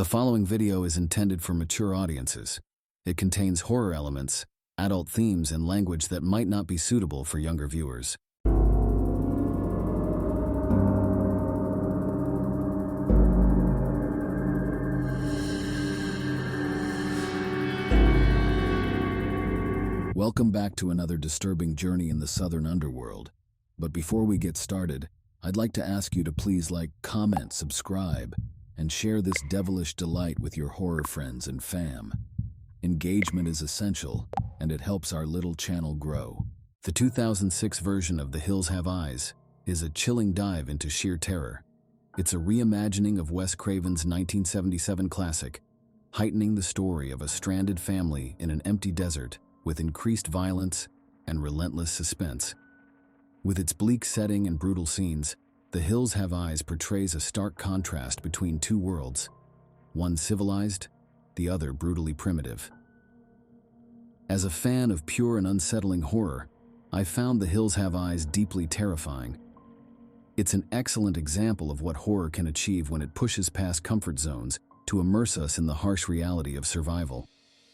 The following video is intended for mature audiences. It contains horror elements, adult themes, and language that might not be suitable for younger viewers. Welcome back to another disturbing journey in the southern underworld. But before we get started, I'd like to ask you to please like, comment, subscribe, and share this devilish delight with your horror friends and fam. Engagement is essential, and it helps our little channel grow. The 2006 version of The Hills Have Eyes is a chilling dive into sheer terror. It's a reimagining of Wes Craven's 1977 classic, heightening the story of a stranded family in an empty desert with increased violence and relentless suspense. With its bleak setting and brutal scenes, The Hills Have Eyes portrays a stark contrast between two worlds, one civilized, the other brutally primitive. As a fan of pure and unsettling horror, I found The Hills Have Eyes deeply terrifying. It's an excellent example of what horror can achieve when it pushes past comfort zones to immerse us in the harsh reality of survival.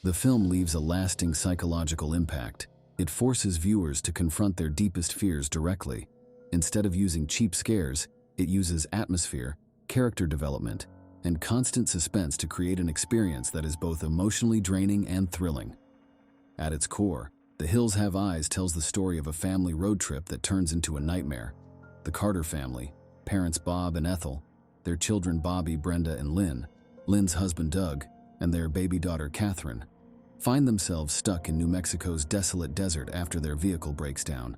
The film leaves a lasting psychological impact. It forces viewers to confront their deepest fears directly. Instead of using cheap scares, it uses atmosphere, character development, and constant suspense to create an experience that is both emotionally draining and thrilling. At its core, The Hills Have Eyes tells the story of a family road trip that turns into a nightmare. The Carter family, parents Bob and Ethel, their children Bobby, Brenda, and Lynn, Lynn's husband Doug, and their baby daughter Catherine, find themselves stuck in New Mexico's desolate desert after their vehicle breaks down.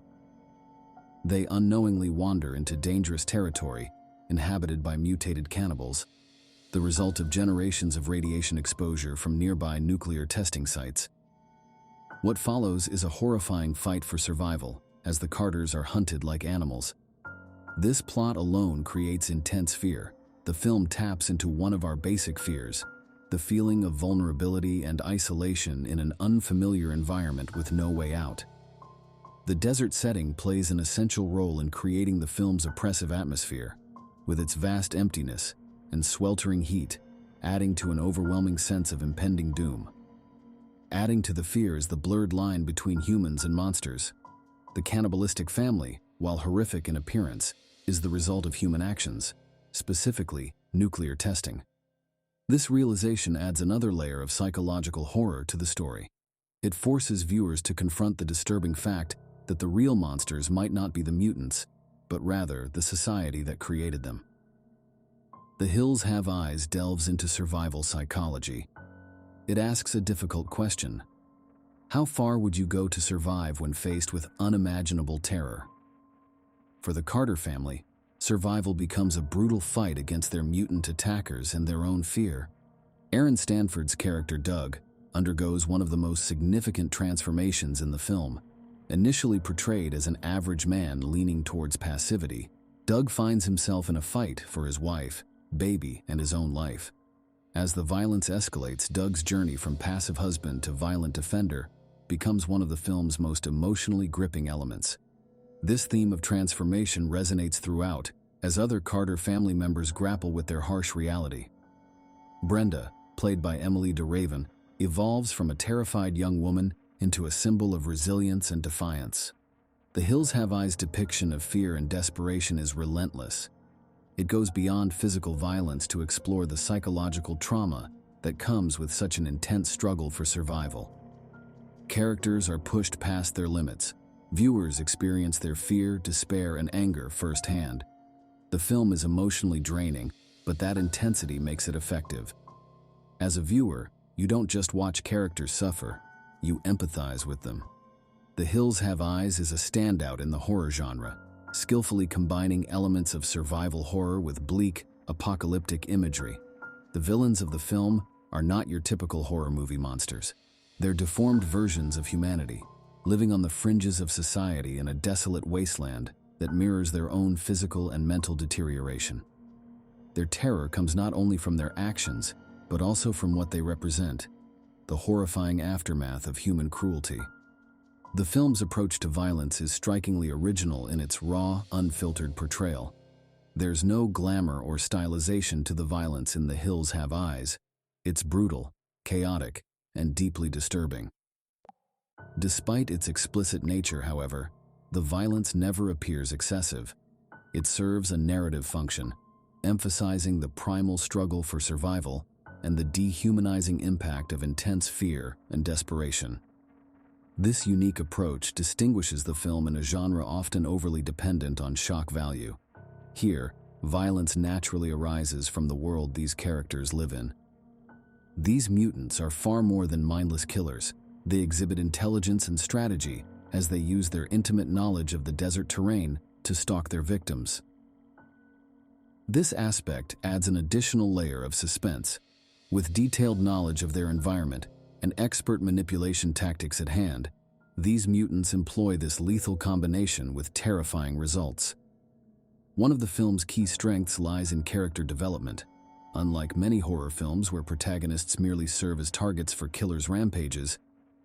They unknowingly wander into dangerous territory inhabited by mutated cannibals, the result of generations of radiation exposure from nearby nuclear testing sites. What follows is a horrifying fight for survival as the Carters are hunted like animals. This plot alone creates intense fear. The film taps into one of our basic fears, the feeling of vulnerability and isolation in an unfamiliar environment with no way out. The desert setting plays an essential role in creating the film's oppressive atmosphere, with its vast emptiness and sweltering heat, adding to an overwhelming sense of impending doom. Adding to the fear is the blurred line between humans and monsters. The cannibalistic family, while horrific in appearance, is the result of human actions, specifically nuclear testing. This realization adds another layer of psychological horror to the story. It forces viewers to confront the disturbing fact that the real monsters might not be the mutants, but rather the society that created them. The Hills Have Eyes delves into survival psychology. It asks a difficult question. How far would you go to survive when faced with unimaginable terror? For the Carter family, survival becomes a brutal fight against their mutant attackers and their own fear. Aaron Stanford's character Doug undergoes one of the most significant transformations in the film. Initially portrayed as an average man leaning towards passivity, Doug finds himself in a fight for his wife, baby, and his own life. As the violence escalates, Doug's journey from passive husband to violent defender becomes one of the film's most emotionally gripping elements. This theme of transformation resonates throughout, as other Carter family members grapple with their harsh reality. Brenda, played by Emily DeRaven, evolves from a terrified young woman into a symbol of resilience and defiance. The Hills Have Eyes' depiction of fear and desperation is relentless. It goes beyond physical violence to explore the psychological trauma that comes with such an intense struggle for survival. Characters are pushed past their limits. Viewers experience their fear, despair, and anger firsthand. The film is emotionally draining, but that intensity makes it effective. As a viewer, you don't just watch characters suffer, you empathize with them. The Hills Have Eyes is a standout in the horror genre, skillfully combining elements of survival horror with bleak, apocalyptic imagery. The villains of the film are not your typical horror movie monsters. They're deformed versions of humanity, living on the fringes of society in a desolate wasteland that mirrors their own physical and mental deterioration. Their terror comes not only from their actions, but also from what they represent, the horrifying aftermath of human cruelty. The film's approach to violence is strikingly original in its raw, unfiltered portrayal. There's no glamour or stylization to the violence in The Hills Have Eyes. It's brutal, chaotic, and deeply disturbing. Despite its explicit nature, however, the violence never appears excessive. It serves a narrative function, emphasizing the primal struggle for survival and the dehumanizing impact of intense fear and desperation. This unique approach distinguishes the film in a genre often overly dependent on shock value. Here, violence naturally arises from the world these characters live in. These mutants are far more than mindless killers. They exhibit intelligence and strategy as they use their intimate knowledge of the desert terrain to stalk their victims. This aspect adds an additional layer of suspense. With detailed knowledge of their environment and expert manipulation tactics at hand, these mutants employ this lethal combination with terrifying results. One of the film's key strengths lies in character development. Unlike many horror films where protagonists merely serve as targets for killers' rampages,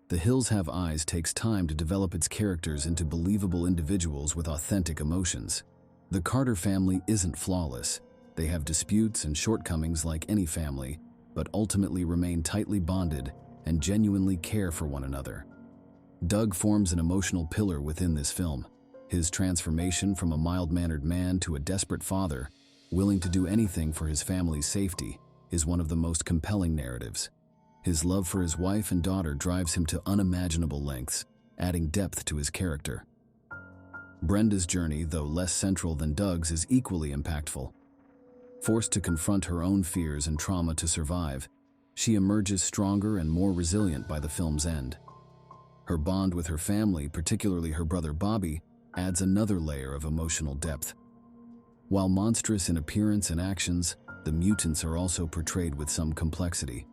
The Hills Have Eyes takes time to develop its characters into believable individuals with authentic emotions. The Carter family isn't flawless. They have disputes and shortcomings like any family, but ultimately remain tightly bonded and genuinely care for one another. Doug forms an emotional pillar within this film. His transformation from a mild-mannered man to a desperate father, willing to do anything for his family's safety, is one of the most compelling narratives. His love for his wife and daughter drives him to unimaginable lengths, adding depth to his character. Brenda's journey, though less central than Doug's, is equally impactful. Forced to confront her own fears and trauma to survive, she emerges stronger and more resilient by the film's end. Her bond with her family, particularly her brother Bobby, adds another layer of emotional depth. While monstrous in appearance and actions, the mutants are also portrayed with some complexity.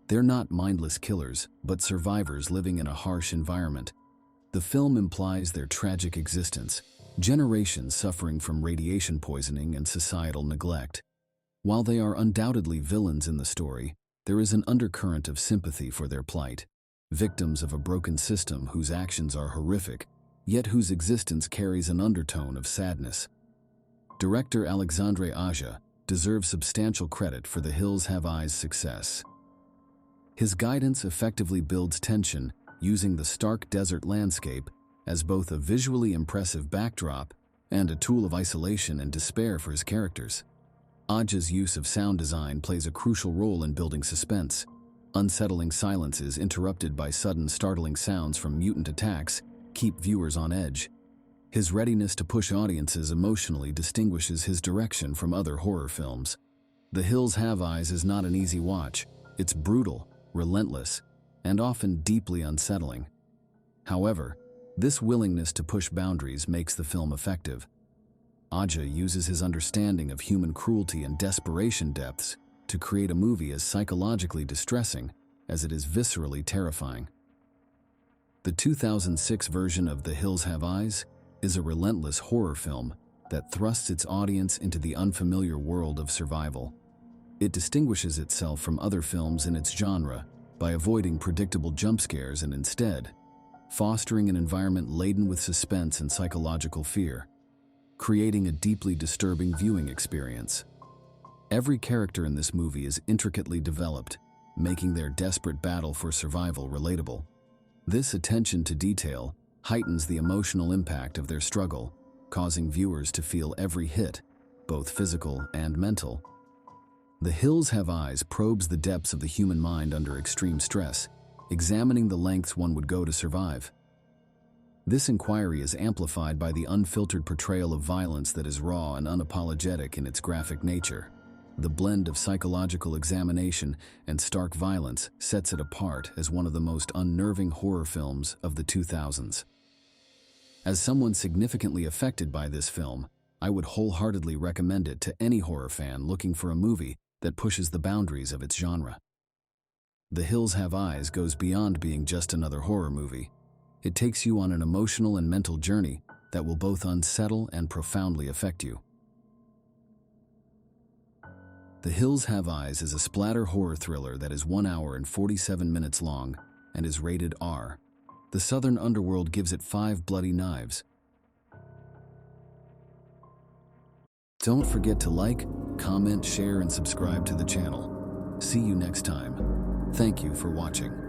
They're not mindless killers, but survivors living in a harsh environment. The film implies their tragic existence, generations suffering from radiation poisoning and societal neglect. While they are undoubtedly villains in the story, there is an undercurrent of sympathy for their plight. Victims of a broken system whose actions are horrific, yet whose existence carries an undertone of sadness. Director Alexandre Aja deserves substantial credit for The Hills Have Eyes' success. His guidance effectively builds tension, using the stark desert landscape as both a visually impressive backdrop and a tool of isolation and despair for his characters. Aja's use of sound design plays a crucial role in building suspense. Unsettling silences interrupted by sudden startling sounds from mutant attacks keep viewers on edge. His readiness to push audiences emotionally distinguishes his direction from other horror films. The Hills Have Eyes is not an easy watch. It's brutal, relentless, and often deeply unsettling. However, this willingness to push boundaries makes the film effective. Aja uses his understanding of human cruelty and desperation depths to create a movie as psychologically distressing as it is viscerally terrifying. The 2006 version of The Hills Have Eyes is a relentless horror film that thrusts its audience into the unfamiliar world of survival. It distinguishes itself from other films in its genre by avoiding predictable jump scares and instead fostering an environment laden with suspense and psychological fear, creating a deeply disturbing viewing experience. Every character in this movie is intricately developed, making their desperate battle for survival relatable. This attention to detail heightens the emotional impact of their struggle, causing viewers to feel every hit, both physical and mental. The Hills Have Eyes probes the depths of the human mind under extreme stress, examining the lengths one would go to survive. This inquiry is amplified by the unfiltered portrayal of violence that is raw and unapologetic in its graphic nature. The blend of psychological examination and stark violence sets it apart as one of the most unnerving horror films of the 2000s. As someone significantly affected by this film, I would wholeheartedly recommend it to any horror fan looking for a movie that pushes the boundaries of its genre. The Hills Have Eyes goes beyond being just another horror movie. It takes you on an emotional and mental journey that will both unsettle and profoundly affect you. The Hills Have Eyes is a splatter horror thriller that is 1 hour and 47 minutes long and is rated R. The Southern Underworld gives it 5 bloody knives. Don't forget to like, comment, share, and subscribe to the channel. See you next time. Thank you for watching.